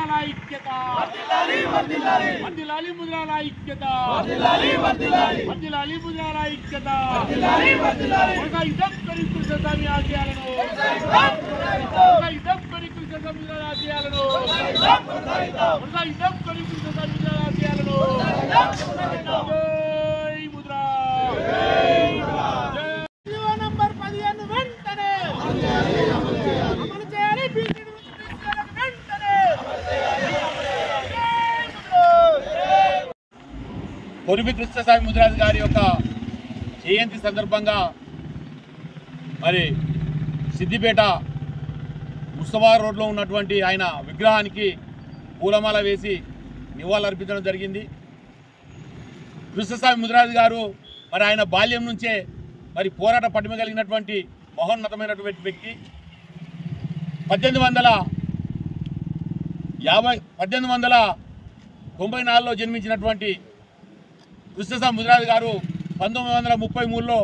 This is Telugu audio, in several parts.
ముద్రాల ఐక్యత వర్ధిల్లాలి ముద్రాల ఐక్యత వర్ధిల్లాలి ముద్రాల ఐక్యత కొనసాగిద్దాం కరీం కృష్ణస్వామి ఆశయాలను కొనసాగిద్దాం కరీం కృష్ణస్వామి ఆశయాలను కొనసాగిద్దాం కరీం కృష్ణస్వామి ఆశయాలను జై ముద్రా నంబర్ 15 వెంటనే అమలు చేయాలి కొరివి కృష్ణస్వామి ముదిరాజు గారి యొక్క జయంతి సందర్భంగా మరి సిద్దిపేట ముస్తఫా రోడ్లో ఉన్నటువంటి ఆయన విగ్రహానికి పూలమాల వేసి నివాళులర్పించడం జరిగింది. కృష్ణస్వామి ముదిరాజు గారు మరి ఆయన బాల్యం నుంచే మరి పోరాట పటిమ కలిగినటువంటి మహోన్నతమైనటువంటి వ్యక్తి. 1894లో జన్మించినటువంటి కృష్ణస్వామి ముదిరాజు గారు 1933లో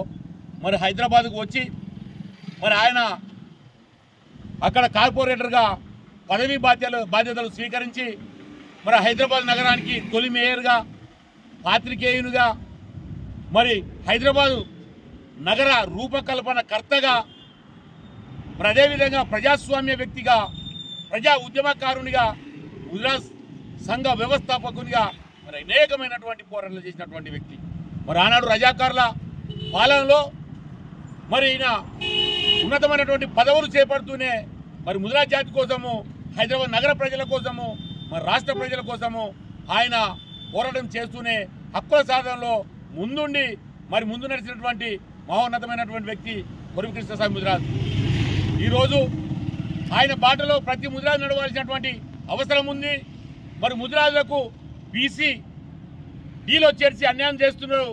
మరి హైదరాబాద్కు వచ్చి మరి ఆయన అక్కడ కార్పొరేటర్గా పదవీ బాధ్యతలు స్వీకరించి మరి హైదరాబాద్ నగరానికి తొలి మేయర్గా, పాత్రికేయునిగా, మరి హైదరాబాదు నగర రూపకల్పన కర్తగా, మరి అదేవిధంగా ప్రజాస్వామ్య వ్యక్తిగా, ప్రజా ఉద్యమకారునిగా, ముదిరాజ్ సంఘ వ్యవస్థాపకునిగా మరి అనేకమైనటువంటి పోరాటాలు చేసినటువంటి వ్యక్తి. మరి ఆనాడు రజాకారుల పాలనలో మరి ఈయన ఉన్నతమైనటువంటి పదవులు చేపడుతూనే మరి ముదిరాజ్ జాతి కోసము, హైదరాబాద్ నగర ప్రజల కోసము, మరి రాష్ట్ర ప్రజల కోసము ఆయన పోరాటం చేస్తూనే హక్కుల సాధనలో ముందుండి మరి ముందు నడిచినటువంటి మహోన్నతమైనటువంటి వ్యక్తి కొరివి కృష్ణస్వామి ముదిరాజు. ఈరోజు ఆయన బాటలో ప్రతి ముదిరాజు నడవాల్సినటువంటి అవసరం ఉంది. మరి ముదిరాజులకు బీసీ డీలో చేర్చి అన్యాయం చేస్తున్నారు.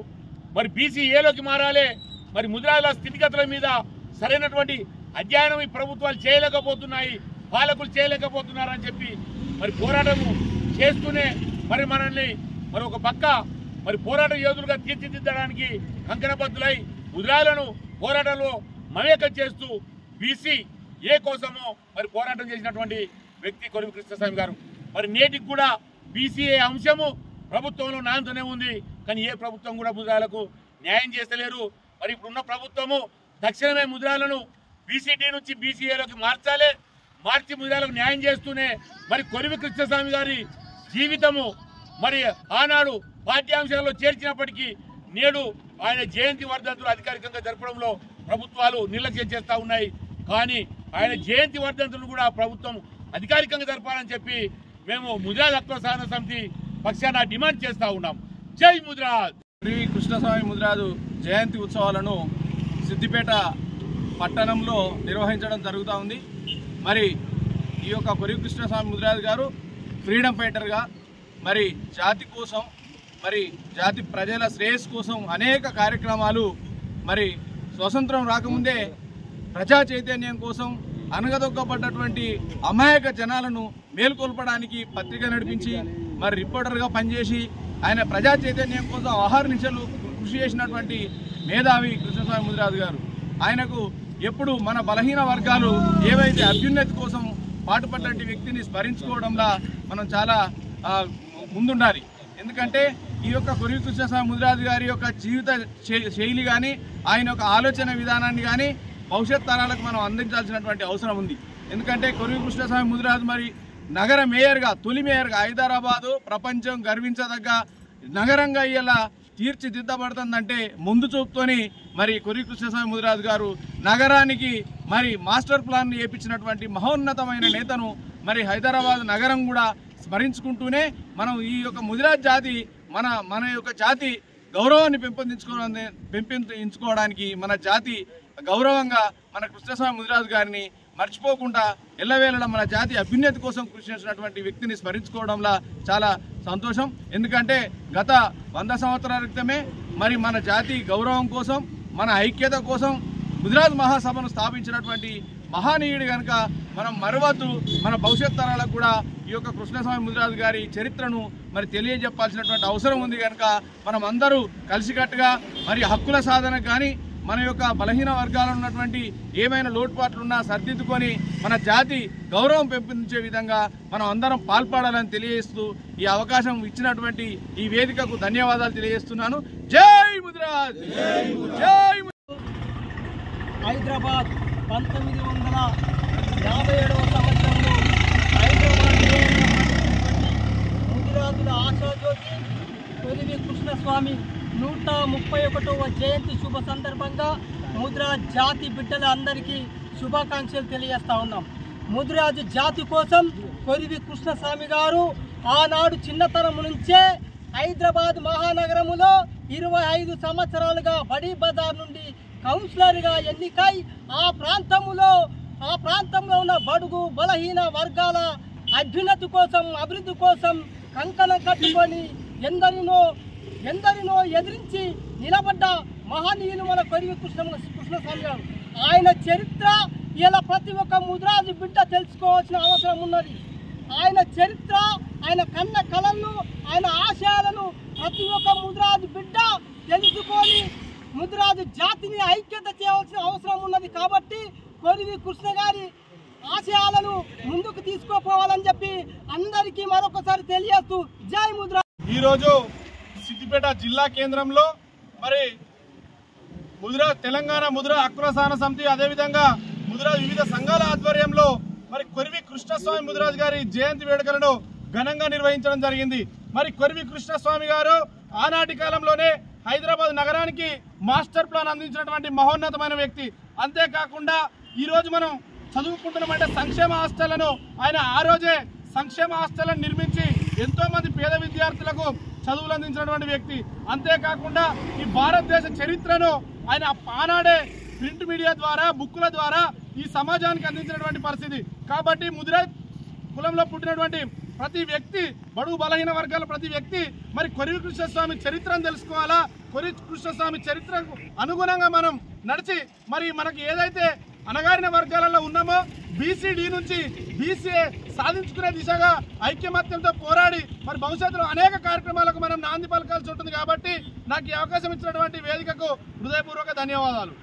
మరి బీసీ ఏలోకి మారాలి. మరి ముదిరాజుల స్థితిగతుల మీద సరైనటువంటి అధ్యయనం ఈ ప్రభుత్వాలు చేయలేకపోతున్నాయి, పాలకులు చేయలేకపోతున్నారని చెప్పి మరి పోరాటము చేస్తూనే మరి మనల్ని మరి ఒక పక్క మరి పోరాట యోధులుగా తీర్చిదిద్దడానికి కంకణబద్దులై ముదిరాజులను పోరాటంలో మమేకం చేస్తూ బీసీ ఏ కోసమో మరి పోరాటం చేసినటువంటి వ్యక్తి కొరివి కృష్ణస్వామి గారు. మరి నేటికి కూడా బీసీఏ అంశము ప్రభుత్వంలో నాంతనే ఉంది. కానీ ఏ ప్రభుత్వం కూడా ముదిరాజులకు న్యాయం చేస్తలేరు. మరి ఇప్పుడున్న ప్రభుత్వము తక్షణమే ముదిరాజులను బీసీటీ నుంచి బీసీఏలోకి మార్చాలి. మార్చి ముదిరాజులకు న్యాయం చేస్తూనే మరి కొరివి కృష్ణస్వామి గారి జీవితము మరి ఆనాడు పాఠ్యాంశాల్లో చేర్చినప్పటికీ నేడు ఆయన జయంతి వర్ధంతులు అధికారికంగా జరపడంలో ప్రభుత్వాలు నిర్లక్ష్యం చేస్తూ ఉన్నాయి. కానీ ఆయన జయంతి వర్ధంతులను కూడా ప్రభుత్వం అధికారికంగా జరపాలని చెప్పి మేము ముదిరాజ్ హక్కుల సాధన సమితి పక్షాన డిమాండ్ చేస్తూ ఉన్నాం. జై ముదిరాజ్. కొరివి కృష్ణస్వామి ముదిరాజు జయంతి ఉత్సవాలను సిద్దిపేట పట్టణంలో నిర్వహించడం జరుగుతూ ఉంది. మరి ఈ యొక్క కొరివి కృష్ణస్వామి ముదిరాజు గారు ఫ్రీడమ్ ఫైటర్గా మరి జాతి కోసం, మరి జాతి ప్రజల శ్రేయస్సు కోసం అనేక కార్యక్రమాలు, మరి స్వతంత్రం రాకముందే ప్రజా చైతన్యం కోసం అనగదొక్కబడ్డటువంటి అమాయక జనాలను మేల్కొల్పడానికి పత్రిక నడిపించి మరి రిపోర్టర్గా పనిచేసి ఆయన ప్రజా చైతన్యం కోసం అహర్నిశలు కృషి చేసినటువంటి మేధావి కృష్ణస్వామి ముదిరాజు గారు. ఆయనకు ఎప్పుడు మన బలహీన వర్గాలు ఏవైతే అభ్యున్నతి కోసం పాటుపడ్డటువంటి వ్యక్తిని స్మరించుకోవడంలో మనం చాలా ముందుండాలి. ఎందుకంటే ఈ యొక్క కొరివి కృష్ణస్వామి ముదిరాజు గారి యొక్క జీవిత శైలి కానీ, ఆయన యొక్క ఆలోచన విధానాన్ని కానీ భవిష్యత్ తరాలకు మనం అందించాల్సినటువంటి అవసరం ఉంది. ఎందుకంటే కొరివి కృష్ణస్వామి ముదిరాజు మరి నగర మేయర్గా, తొలి మేయర్గా హైదరాబాదు ప్రపంచం గర్వించదగ్గ నగరంగా ఇలా తీర్చిదిద్దబడుతుందంటే ముందు చూపుతోని మరి కొరివి కృష్ణస్వామి ముదిరాజు గారు నగరానికి మరి మాస్టర్ ప్లాన్ వేయించినటువంటి మహోన్నతమైన నేతను మరి హైదరాబాద్ నగరం కూడా స్మరించుకుంటూనే మనం ఈ యొక్క ముదిరాజ్ జాతి మన యొక్క జాతి గౌరవాన్ని పెంపొందించుకోవడానికి మన జాతి గౌరవంగా మన కృష్ణస్వామి ముదిరాజు గారిని మర్చిపోకుండా ఎల్లవేళలా మన జాతి అభ్యున్నతి కోసం కృషి చేసినటువంటి వ్యక్తిని స్మరించుకోవడంలో చాలా సంతోషం. ఎందుకంటే గత 100 సంవత్సరాల క్రితమే మరి మన జాతి గౌరవం కోసం, మన ఐక్యత కోసం ముదిరాజ్ మహాసభను స్థాపించినటువంటి మహానీయుడు కనుక మనం మరవద్దు. మన భవిష్యత్ తరాలకు కూడా ఈ యొక్క కృష్ణస్వామి ముదిరాజు గారి చరిత్రను మరి తెలియజెప్పాల్సినటువంటి అవసరం ఉంది కనుక మనం అందరూ కలిసికట్టుగా మరి హక్కుల సాధనకు కానీ, మన యొక్క బలహీన వర్గాల్లో ఉన్నటువంటి ఏమైనా లోటుపాట్లున్నా సర్దిద్దుకొని మన జాతి గౌరవం పెంపొందించే విధంగా మనం అందరం పాల్పడాలని తెలియజేస్తూ ఈ అవకాశం ఇచ్చినటువంటి ఈ వేదికకు ధన్యవాదాలు తెలియజేస్తున్నాను. జై ముదిరాజ్, జై హైదరాబాద్ 1957వ సంవత్సరంలో హైదరాబాద్లో ముదిరాజుల ఆశాజ్యోతి కొరివి కృష్ణస్వామి 131వ జయంతి శుభ సందర్భంగా ముదిరాజ్ జాతి బిడ్డల అందరికీ శుభాకాంక్షలు తెలియజేస్తా ఉన్నాం. ముదిరాజు జాతి కోసం కొరివి కృష్ణస్వామి గారు ఆనాడు చిన్నతనం నుంచే హైదరాబాద్ మహానగరములో 25 సంవత్సరాలుగా బడీ బజార్ నుండి కౌన్సిలర్గా ఎన్నికై ఆ ప్రాంతంలో ఉన్న బడుగు బలహీన వర్గాల అభ్యున్నతి కోసం అభివృద్ధి కోసం కంకణం కట్టుకొని ఎందరినో ఎదిరించి నిలబడ్డ మహనీయులు మన కొరివి కృష్ణస్వామి గారు. ఆయన చరిత్ర ఇలా ప్రతి ఒక్క ముదిరాజు బిడ్డ తెలుసుకోవాల్సిన అవసరం ఉన్నది. ఆయన చరిత్ర, ఆయన కన్న కళలను, ఆయన ఆశయాలను ప్రతి ఒక్క ముదిరాజు బిడ్డ తెలుసుకొని ముదిరాజు జాతిని ఐక్యత చేయవలసిన అవసరం ఉన్నది. కాబట్టి కొరివి కృష్ణ గారి ఆశయాలను ముందుకు తీసుకుపోవాలని చెప్పి అందరికీ మరొకసారి తెలియజేస్తూ జై ముదిరాజ్. ఈరోజు సిద్దిపేట జిల్లా కేంద్రంలో మరి తెలంగాణ ముదిరాజ్ హక్కుల సాధన సమితి, అదేవిధంగా ముదిరాజ్ వివిధ సంఘాల ఆధ్వర్యంలో మరి కొరివి కృష్ణస్వామి ముదిరాజ్ గారి జయంతి వేడుకలను ఘనంగా నిర్వహించడం జరిగింది. మరి కొరివి కృష్ణస్వామి గారు ఆనాటి కాలంలోనే హైదరాబాద్ నగరానికి మాస్టర్ ప్లాన్ అందించినటువంటి మహోన్నతమైన వ్యక్తి. అంతేకాకుండా ఈరోజు మనం చదువుకుంటున్నామంటే సంక్షేమ హాస్టళ్లను ఆయన ఆ రోజే సంక్షేమ హాస్టళ్లను నిర్మించి ఎంతో మంది పేద విద్యార్థులకు చదువులు అందించినటువంటి వ్యక్తి. అంతేకాకుండా ఈ భారతదేశ చరిత్రను ఆయన ఆనాడే ప్రింట్ మీడియా ద్వారా, బుక్కుల ద్వారా ఈ సమాజానికి అందించినటువంటి పరిస్థితి. కాబట్టి ముదిరాజ్ కులంలో పుట్టినటువంటి ప్రతి వ్యక్తి, బడుగు బలహీన వర్గాల ప్రతి వ్యక్తి మరి కొరివి కృష్ణస్వామి చరిత్రను తెలుసుకోవాలా. కొరివి కృష్ణస్వామి చరిత్రకు అనుగుణంగా మనం నడిచి మరి మనకి ఏదైతే అణగారిన వర్గాలలో ఉన్నామో బీసీడీ నుంచి బీసీఏ సాధించుకునే దిశగా ఐక్యమత్యంతో పోరాడి మరి భవిష్యత్తులో అనేక కార్యక్రమాలకు మనం నాంది పలకాల్సి ఉంటుంది. కాబట్టి నాకు ఈ అవకాశం ఇచ్చినటువంటి వేదికకు హృదయపూర్వక ధన్యవాదాలు.